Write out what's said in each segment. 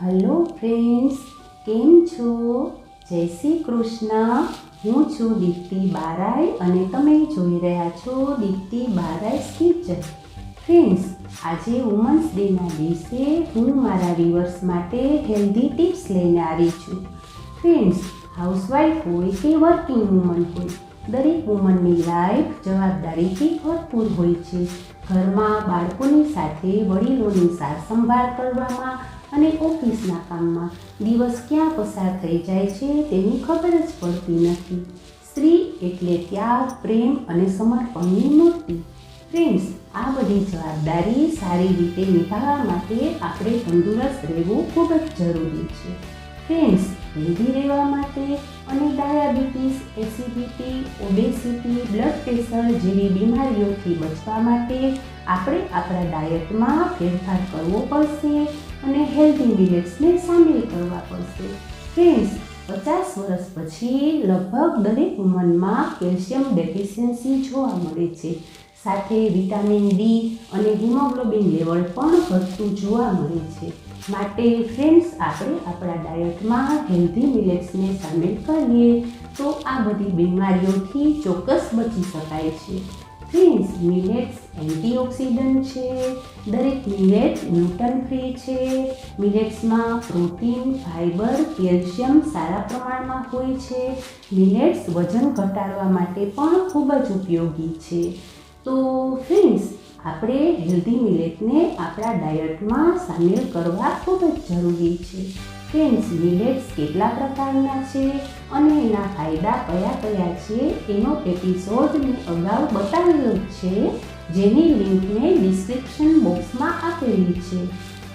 Hello friends, કેમ છો? જય શ્રી કૃષ્ણ. હું છું દીપ્તિ બારાઈ અને તમે જોઈ રહ્યા છો દીપ્તિ બારાઈસ કિચન. ફ્રેન્ડ્સ, આજે વુમન્સ ડેના દિવસે હું મારા વ્યુઅર્સ માટે હેલ્ધી ટિપ્સ લઈને આવી છું. ફ્રેન્ડ્સ, હાઉસવાઈફ હોય કે વર્કિંગ વુમન હોય, દરેક વુમનની લાઈફ જવાબદારીથી ભરપૂર હોય છે. ઘરમાં બાળકોની સાથે વડીલોની સાર સંભાળ કરવામાં અને ઓફિસના કામમાં દિવસ ક્યાં પસાર થઈ જાય છે તેની ખબર જ પડતી નથી. સ્ત્રી એટલે ત્યાગ, પ્રેમ અને સમર્પણની મૂર્તિ. ફ્રેન્ડ્સ, આ બધી જવાબદારી સારી રીતે નિભાવવા માટે આપણે તંદુરસ્ત રહેવું ખૂબ જ જરૂરી છે. ફ્રેન્ડ્સ, હેલ્ધી રહેવા માટે અને diabetes, acidity, obesity, blood pressure જેવી બીમારીઓથી બચવા માટે આપણે આપણા ડાયટમાં ફેરફાર કરવો પડશે અને હેલ્ધી મિલેટ્સને સામેલ કરવા પડશે. ફ્રેન્ડ્સ, 50 વર્ષ પછી લગભગ દરેક વુમનમાં કેલ્શિયમ ડેફિશિયન્સી જોવા મળે છે. સાથે વિટામિન ડી અને હિમોગ્લોબિન લેવલ પણ ઘટતું જોવા મળે છે. માટે ફ્રેન્ડ્સ, આપણે આપણા ડાયટમાં હેલ્ધી મિલેટ્સને સામેલ કરીએ તો આ બધી બીમારીઓથી ચોક્કસ બચી શકાય છે. ફ્રેન્ડ્સ, મિલેટ્સ એન્ટીઓક્સિડન્ટ છે. દરેક મિલેટ ગ્લુટન ફ્રી છે. મિલેટ્સમાં પ્રોટીન, ફાઇબર, કેલ્શિયમ સારા પ્રમાણમાં હોય છે. મિલેટ્સ વજન ઘટાડવા માટે પણ ખૂબ જ ઉપયોગી છે. તો ફ્રેન્ડ્સ, આપણે હેલ્ધી મિલેટને આપણા ડાયટમાં સામેલ કરવા ખૂબ જ જરૂરી છે. ફ્રેન્ડ્સ, મિલેટ્સ કેટલા પ્રકારના છે અને એના ફાયદા કયા કયા છે એનો એપિસોડ મેં અગાઉ બતાવેલો છે, જેની લિંક મેં ડિસ્ક્રિપ્શન બોક્સમાં આપેલી છે.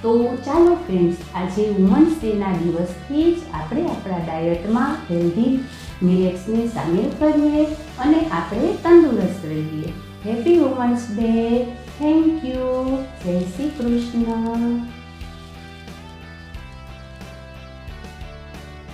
તો ચાલો ફ્રેન્ડ્સ, આજે વુમન્સ ડેના દિવસથી જ આપણે આપણા ડાયટમાં હેલ્ધી મિલેટ્સને સામેલ કરીએ અને આપણે તંદુરસ્ત રહીએ. Happy women's day. Thank you. જય શ્રી કૃષ્ણ.